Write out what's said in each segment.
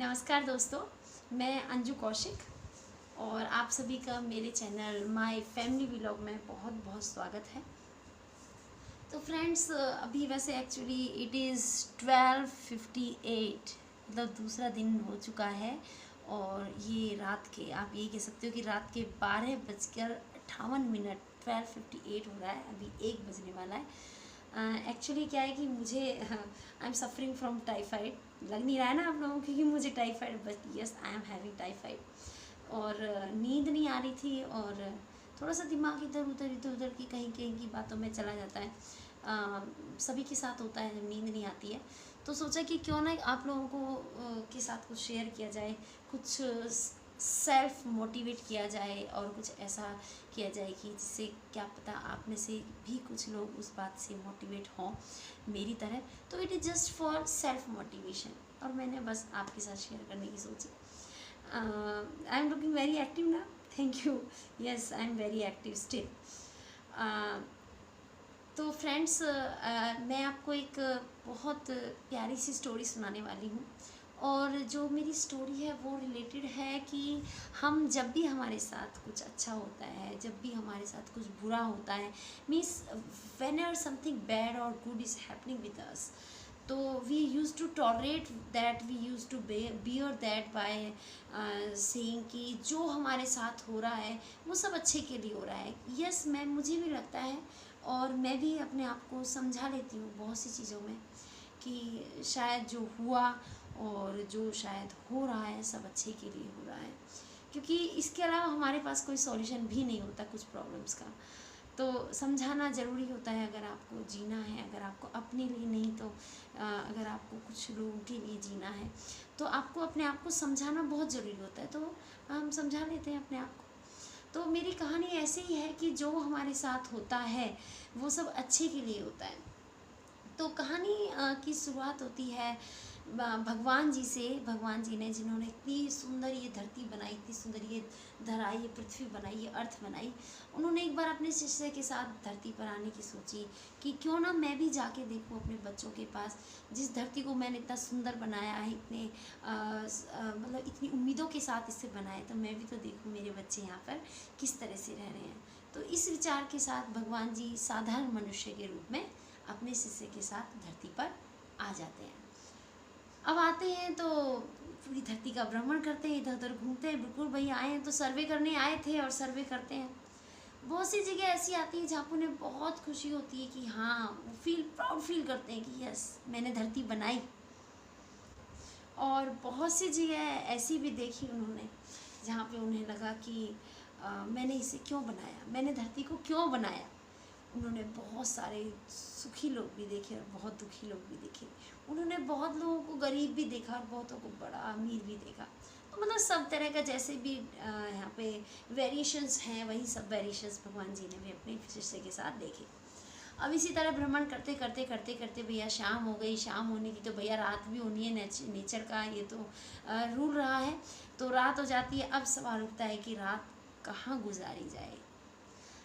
नमस्कार दोस्तों, मैं अंजू कौशिक और आप सभी का मेरे चैनल माय फैमिली व्लॉग में बहुत बहुत स्वागत है। तो फ्रेंड्स, अभी वैसे एक्चुअली इट इज़ 12:58, मतलब दूसरा दिन हो चुका है और ये रात के, आप ये कह सकते हो कि रात के 12:58, 12:58 हो रहा है, अभी 1 बजने वाला है। एक्चुअली क्या है कि मुझे I am suffering from typhoid. लग नहीं रहा है ना आप लोगों को कि मुझे typhoid, but yes I am having typhoid. और नींद नहीं आ रही थी और थोड़ा सा दिमाग इधर उधर की कहीं कहीं की बातों में चला जाता है। सभी के साथ होता है जब नींद नहीं आती है। तो सोचा कि क्यों ना आप लोगों को के साथ कुछ शेयर किया जाए, कुछ सेल्फ मोटिवेट किया जाए और कुछ ऐसा किया जाए कि जिससे क्या पता आप में से भी कुछ लोग उस बात से मोटिवेट हों मेरी तरह। तो it is just for self motivation और मैंने बस आपके साथ शेयर करने की सोची। I am looking very active ना, thank you. Yes, I am very active still. तो फ्रेंड्स, मैं आपको एक बहुत प्यारी सी स्टोरी सुनाने वाली हूँ और जो मेरी स्टोरी है वो रिलेटेड है कि हम जब भी हमारे साथ कुछ अच्छा होता है, जब भी हमारे साथ कुछ बुरा होता है, means whenever something bad और good is happening with us, तो we use to tolerate that, we use to bear that by saying कि जो हमारे साथ हो रहा है वो सब अच्छे के लिए हो रहा है। यस, मुझे भी लगता है और मैं भी अपने आप को समझा लेती हूँ बहुत सी चीज़ों में कि शायद जो हुआ और जो शायद हो रहा है सब अच्छे के लिए हो रहा है, क्योंकि इसके अलावा हमारे पास कोई सॉल्यूशन भी नहीं होता कुछ प्रॉब्लम्स का। तो समझाना ज़रूरी होता है अगर आपको जीना है, अगर आपको अपने लिए नहीं तो अगर आपको कुछ लोगों के लिए जीना है तो आपको अपने आप को समझाना बहुत ज़रूरी होता है। तो हम समझा लेते हैं अपने आप को। तो मेरी कहानी ऐसे ही है कि जो हमारे साथ होता है वो सब अच्छे के लिए होता है। तो कहानी की शुरुआत होती है भगवान जी से। भगवान जी ने, जिन्होंने इतनी सुंदर ये धरती बनाई, इतनी सुंदर ये धरा, ये पृथ्वी बनाई, ये अर्थ बनाई, उन्होंने एक बार अपने शिष्य के साथ धरती पर आने की सोची कि क्यों ना मैं भी जाके देखूं अपने बच्चों के पास, जिस धरती को मैंने इतना सुंदर बनाया है, इतने मतलब इतनी उम्मीदों के साथ इसे बनाया, तो मैं भी तो देखूं मेरे बच्चे यहाँ पर किस तरह से रह रहे हैं। तो इस विचार के साथ भगवान जी साधारण मनुष्य के रूप में अपने शिष्य के साथ धरती पर आ जाते हैं। अब आते हैं तो पूरी धरती का भ्रमण करते हैं, इधर उधर घूमते हैं। बिल्कुल भाई आए हैं तो सर्वे करने आए थे और सर्वे करते हैं। बहुत सी जगह ऐसी आती है जहाँ पर उन्हें बहुत खुशी होती है कि हाँ, वो प्राउड फील करते हैं कि यस, मैंने धरती बनाई। और बहुत सी जगह ऐसी भी देखी उन्होंने जहाँ पे उन्हें लगा कि मैंने इसे क्यों बनाया, मैंने धरती को क्यों बनाया। उन्होंने बहुत सारे सुखी लोग भी देखे और बहुत दुखी लोग भी देखे। उन्होंने बहुत लोगों को गरीब भी देखा और बहुतों को बड़ा अमीर भी देखा। तो मतलब सब तरह का जैसे भी यहाँ पे वेरिएशंस हैं, वही सब वेरिएशंस भगवान जी ने भी अपने शिष्य के साथ देखे। अब इसी तरह भ्रमण करते करते करते करते भैया शाम हो गई। शाम होने की तो भैया रात भी होनी है, नेचर का ये तो रूल रहा है। तो रात हो जाती है। अब सवाल उठता है कि रात कहाँ गुजारी जाए।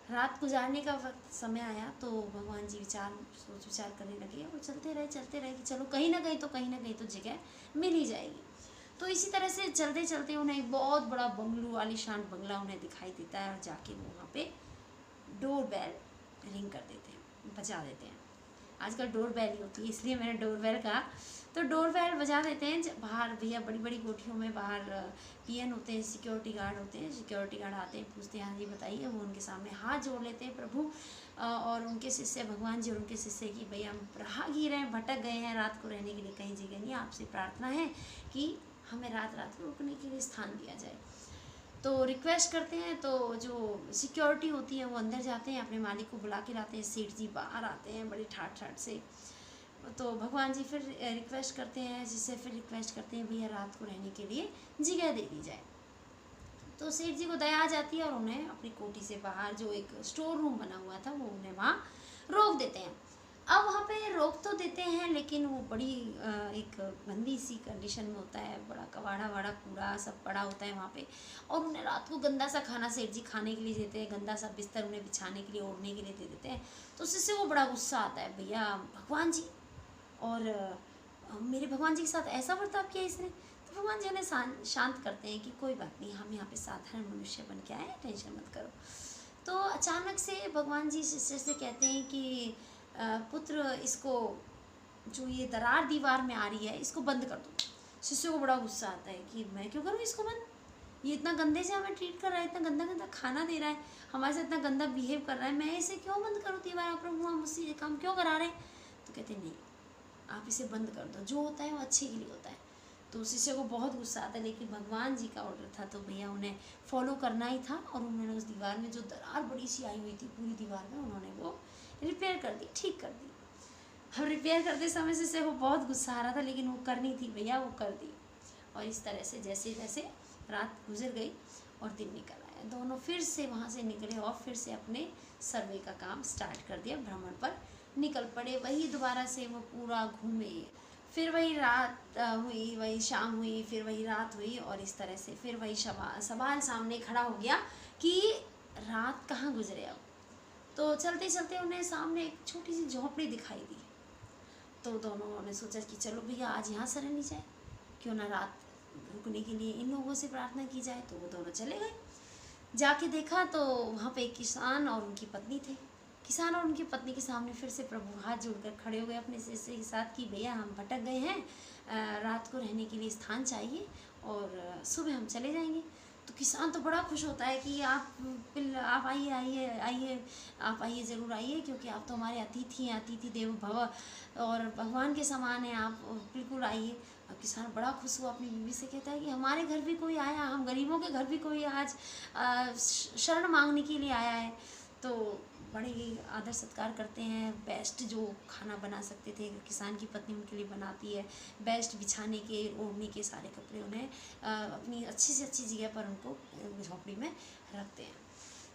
रात गुजारने का वक्त समय आया तो भगवान जी सोच विचार करने लगे और चलते रहे कि चलो कहीं ना कहीं तो जगह मिल ही जाएगी। तो इसी तरह से चलते चलते उन्हें एक बहुत बड़ा बंगलो, आलीशान बंगला उन्हें दिखाई देता है और जाके वो वहाँ पे डोर बेल रिंग कर देते हैं, बजा देते हैं। आजकल डोर बेल ही होती है इसलिए मैंने डोर बेल कहा। तो डोर बेल बजा देते हैं। बाहर भैया बड़ी बड़ी कोठियों में बाहर पीएन होते हैं, सिक्योरिटी गार्ड होते हैं। सिक्योरिटी गार्ड आते हैं, पूछते हैं हाँ जी बताइए। वो उनके सामने हाथ जोड़ लेते हैं प्रभु और उनके शिष्य भगवान जी और उनके शिष्य की भैया हम राहगीर हैं, भटक गए हैं, रात को रहने के लिए कहीं जगह नहीं, आपसे प्रार्थना है कि हमें रात को रुकने के लिए स्थान दिया जाए। तो रिक्वेस्ट करते हैं। तो जो सिक्योरिटी होती है वो अंदर जाते हैं, अपने मालिक को बुला के लाते हैं। सेठ जी बाहर आते हैं बड़ी ठाट ठाट से। तो भगवान जी फिर रिक्वेस्ट करते हैं, जिससे फिर रिक्वेस्ट करते हैं भैया रात को रहने के लिए जगह दे दी जाए। तो सेठ जी को दया आ जाती है और उन्हें अपनी कोठी से बाहर जो एक स्टोर रूम बना हुआ था वो उन्हें वहाँ रोक देते हैं। अब वहाँ पे रोक तो देते हैं लेकिन वो बड़ी एक गंदी सी कंडीशन में होता है। बड़ा कबाड़ा वाड़ा कूड़ा सब पड़ा होता है वहाँ पे और उन्हें रात को गंदा सा खाना सेठ जी खाने के लिए देते हैं, गंदा सा बिस्तर उन्हें बिछाने के लिए, ओढ़ने के लिए दे देते हैं। तो उससे वो बड़ा गुस्सा आता है, भैया भगवान जी और मेरे भगवान जी के साथ ऐसा बर्ताव किया इसने। तो भगवान जी उन्हें शांत करते हैं कि कोई बात नहीं, हम यहाँ पे साधारण मनुष्य बन के आए हैं, टेंशन मत करो। तो अचानक से भगवान जी शिष्य से कहते हैं कि पुत्र, इसको जो ये दरार दीवार में आ रही है इसको बंद कर दो। शिष्य को बड़ा गुस्सा आता है कि मैं क्यों करूँ इसको बंद, ये इतना गंदे से हमें ट्रीट कर रहा है, इतना गंदा गंदा खाना दे रहा है, हमारे साथ इतना गंदा बिहेव कर रहा है, मैं इसे क्यों बंद करूँ दीवार, प्रभु हम उससे ये काम क्यों करा रहे हैं। तो कहते नहीं, आप इसे बंद कर दो, जो होता है वो अच्छे के लिए होता है। तो शिष्य को बहुत गुस्सा आता है, लेकिन भगवान जी का ऑर्डर था तो भैया उन्हें फॉलो करना ही था। और उन्होंने उस दीवार में जो दरार बड़ी सी आई हुई थी पूरी दीवार में, उन्होंने वो रिपेयर कर दी, ठीक कर दी। अब रिपेयर करते समय शिष्य को बहुत गुस्सा आ रहा था, लेकिन वो करनी थी भैया, वो कर दी। और इस तरह से जैसे जैसे रात गुजर गई और दिन निकल आया, दोनों फिर से वहाँ से निकले और फिर से अपने सर्वे का काम स्टार्ट कर दिया, भ्रमण पर निकल पड़े। वही दोबारा से वो पूरा घूमे, फिर वही रात हुई, वही शाम हुई, फिर वही रात हुई, और इस तरह से फिर वही सवाल सामने खड़ा हो गया कि रात कहाँ गुजरे अब। तो चलते चलते उन्हें सामने एक छोटी सी झोंपड़ी दिखाई दी। तो दोनों ने सोचा कि चलो भैया आज यहाँ से रहनी जाए, क्यों ना रात रुकने के लिए इन लोगों से प्रार्थना की जाए। तो वो दोनों चले गए। जाके देखा तो वहाँ पे एक किसान और उनकी पत्नी थे। किसान और उनकी पत्नी के सामने फिर से प्रभु हाथ जोड़कर खड़े हो गए अपने शिष्य के साथ कि भैया हम भटक गए हैं, रात को रहने के लिए स्थान चाहिए और सुबह हम चले जाएंगे। तो किसान तो बड़ा खुश होता है कि आप आइए आइए आइए, आप आइए, ज़रूर आइए, क्योंकि आप तो हमारे अतिथि हैं, अतिथि देवो भव, और भगवान के समान हैं आप, बिल्कुल आइए। अब किसान बड़ा खुश हुआ, अपनी बीवी से कहता है कि हमारे घर भी कोई आया, हम गरीबों के घर भी कोई आज शरण मांगने के लिए आया है। तो बड़े ही आदर सत्कार करते हैं, बेस्ट जो खाना बना सकते थे किसान की पत्नी उनके लिए बनाती है, बेस्ट बिछाने के ओढ़ने के सारे कपड़े उन्हें अपनी अच्छी से अच्छी जगह पर उनको झोंपड़ी में रखते हैं।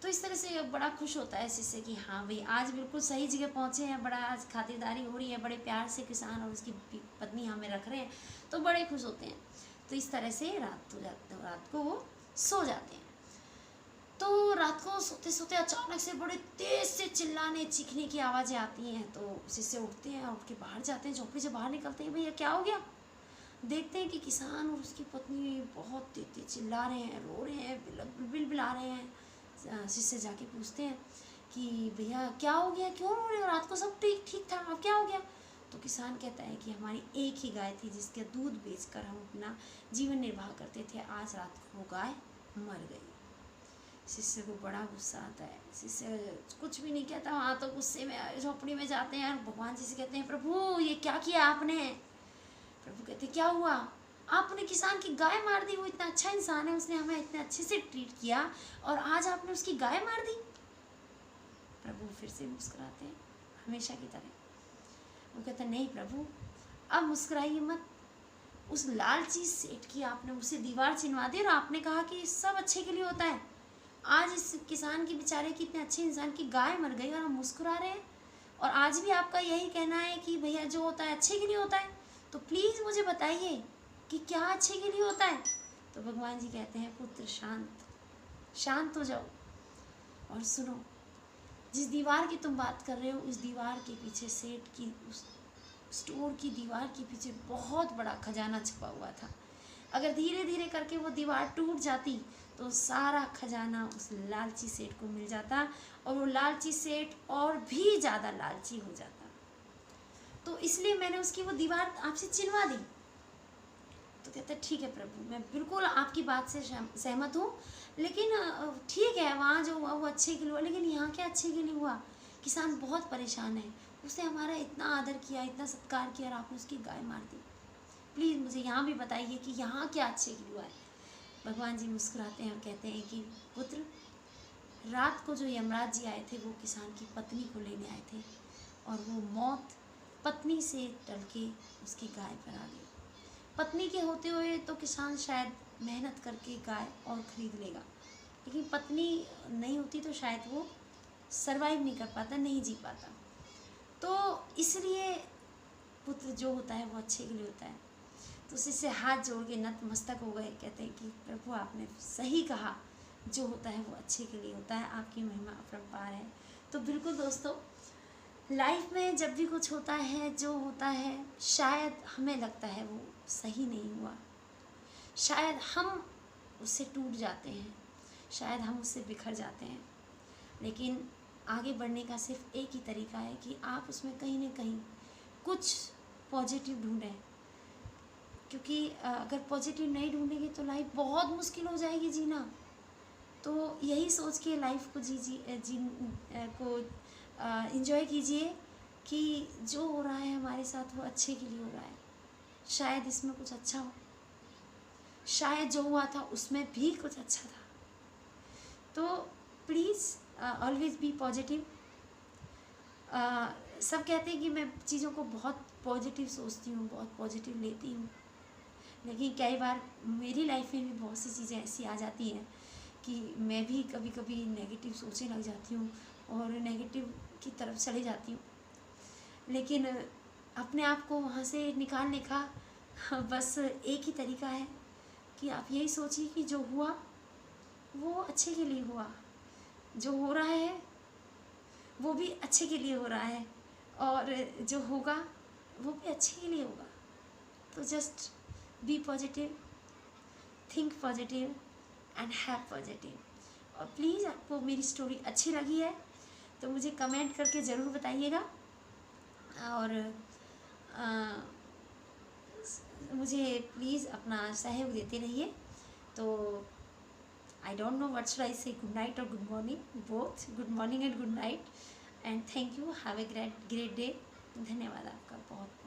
तो इस तरह से बड़ा खुश होता है शिष्य कि हाँ भाई आज बिल्कुल सही जगह पहुँचे हैं, बड़ा आज खातिरदारी हो रही है, बड़े प्यार से किसान और उसकी पत्नी हमें रख रहे हैं, तो बड़े खुश होते हैं। तो इस तरह से रात को वो सो जाते हैं। तो रात को सोते सोते अचानक से बड़े तेज से चिल्लाने चीखने की आवाज़ें आती हैं। तो शिष्य उठते हैं और उठ के बाहर जाते हैं, झोंपड़ी से बाहर निकलते हैं, भैया क्या हो गया। देखते हैं कि किसान और उसकी पत्नी बहुत तेज तेज चिल्ला रहे हैं, रो रहे हैं, बिलबिला रहे हैं। शिष्य जाके पूछते हैं कि भैया क्या हो गया, क्यों रो रहे हो, रात को सब ठीक था, अब क्या हो गया। तो किसान कहता है कि हमारी एक ही गाय थी जिसके दूध बेचकर हम अपना जीवन निर्वाह करते थे, आज रात को वो गाय मर गई। शिष्य को बड़ा गुस्सा आता है, शिष्य कुछ भी नहीं कहता, वहाँ तो गुस्से में झोपड़ी में जाते हैं और भगवान जी से कहते हैं प्रभु ये क्या किया आपने। प्रभु कहते क्या हुआ, आपने किसान की गाय मार दी, वो इतना अच्छा इंसान है, उसने हमें इतने अच्छे से ट्रीट किया और आज आपने उसकी गाय मार दी। प्रभु फिर से मुस्कुराते हैं हमेशा की तरह। वो कहते नहीं प्रभु अब मुस्कुराइए मत, उस लालची सेठ की आपने उसे दीवार छिनवा दी और आपने कहा कि सब अच्छे के लिए होता है। आज इस किसान की बेचारे की इतने अच्छे इंसान की गाय मर गई और हम मुस्कुरा रहे हैं, और आज भी आपका यही कहना है कि भैया जो होता है अच्छे के लिए होता है। तो प्लीज़ मुझे बताइए कि क्या अच्छे के लिए होता है। तो भगवान जी कहते हैं पुत्र शांत हो जाओ और सुनो, जिस दीवार की तुम बात कर रहे हो उस दीवार के पीछे सेठ की उस स्टोर की दीवार के पीछे बहुत बड़ा खजाना छुपा हुआ था। अगर धीरे धीरे करके वो दीवार टूट जाती तो सारा खजाना उस लालची सेठ को मिल जाता और वो लालची सेठ और भी ज़्यादा लालची हो जाता। तो इसलिए मैंने उसकी वो दीवार आपसे छिनवा दी। तो कहता ठीक है प्रभु, मैं बिल्कुल आपकी बात से सहमत हूँ, लेकिन ठीक है वहाँ जो हुआ वो अच्छे के लिए हुआ, लेकिन यहाँ क्या अच्छे के लिए हुआ। किसान बहुत परेशान है, उसने हमारा इतना आदर किया, इतना सत्कार किया और आपने उसकी गाय मार दी। प्लीज़ मुझे यहाँ भी बताइए कि यहाँ क्या अच्छे के लिए हुआ है। भगवान जी मुस्कुराते हैं और कहते हैं कि पुत्र रात को जो यमराज जी आए थे वो किसान की पत्नी को लेने आए थे और वो मौत पत्नी से टल के उसकी गाय पर आ गई। पत्नी के होते हुए तो किसान शायद मेहनत करके गाय और ख़रीद लेगा, लेकिन पत्नी नहीं होती तो शायद वो सरवाइव नहीं कर पाता, नहीं जी पाता। तो इसलिए पुत्र जो होता है वो अच्छे के लिए होता है। तो उससे हाथ जोड़ के नतमस्तक हो गए, कहते हैं कि प्रभु आपने सही कहा, जो होता है वो अच्छे के लिए होता है, आपकी महिमा अपरंपार है। तो बिल्कुल दोस्तों, लाइफ में जब भी कुछ होता है, जो होता है शायद हमें लगता है वो सही नहीं हुआ, शायद हम उससे टूट जाते हैं, शायद हम उससे बिखर जाते हैं, लेकिन आगे बढ़ने का सिर्फ एक ही तरीका है कि आप उसमें कहीं ना कहीं कुछ पॉजिटिव ढूंढें, क्योंकि अगर पॉजिटिव नहीं ढूंढेंगे तो लाइफ बहुत मुश्किल हो जाएगी जीना। तो यही सोच के लाइफ को को एंजॉय कीजिए कि जो हो रहा है हमारे साथ वो अच्छे के लिए हो रहा है, शायद इसमें कुछ अच्छा हो, शायद जो हुआ था उसमें भी कुछ अच्छा था। तो प्लीज़ ऑलवेज बी पॉजिटिव। सब कहते हैं कि मैं चीज़ों को बहुत पॉजिटिव सोचती हूँ, बहुत पॉजिटिव लेती हूँ, लेकिन कई बार मेरी लाइफ में भी बहुत सी चीज़ें ऐसी आ जाती हैं कि मैं भी कभी कभी नेगेटिव सोचने लग जाती हूँ और नेगेटिव की तरफ चली जाती हूँ। लेकिन अपने आप को वहाँ से निकालने का बस एक ही तरीका है कि आप यही सोचिए कि जो हुआ वो अच्छे के लिए हुआ, जो हो रहा है वो भी अच्छे के लिए हो रहा है, और जो होगा वो भी अच्छे के लिए होगा। तो just be positive, think positive and have positive. और प्लीज़ आपको मेरी स्टोरी अच्छी लगी है तो मुझे कमेंट करके ज़रूर बताइएगा, और मुझे प्लीज़ अपना सहयोग देते रहिए। तो I don't know what should I से, गुड नाइट और good morning, both good morning and good night, and thank you, have a great day. धन्यवाद आपका बहुत।